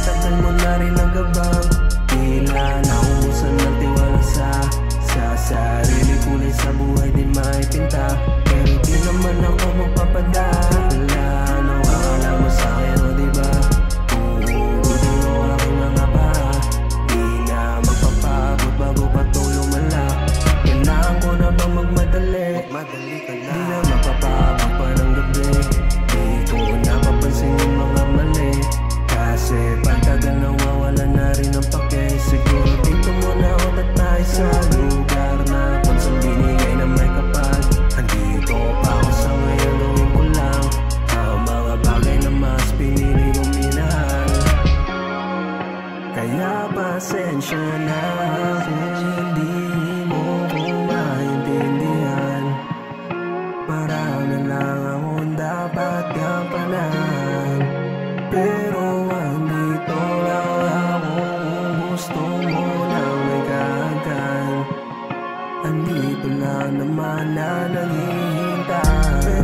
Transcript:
tagal mo na rin nagabang. Tila nauusan ng tiwala sa sarili. Kulay sa buhay di maipinta, pero di naman ako magpapadala. Nawawala mo sa'kin o diba? Uugutin mo aking mga paa. Di na magpapagod bago pa to lumala. Kailangan ko na bang magmadali? Magmadali ka na. Di na magpapagod pa ng gabi. Di ko napapansin yung mga mali, kasi pagtagal nawawala na rin ang pake. Siguro dito muna ako tatay sa lugar na pansang binigay na may kapal. Andito pa ako sa ngayon, gawin ko lang ang mga bagay na mas pinili kong minahal. Kaya pasensya na kung hindi mo ko maintindihan. Marami lang akong dapat gampanan, pero andito lang ako kung gusto mo lang ikagan. Andito lang naman na naghihintay.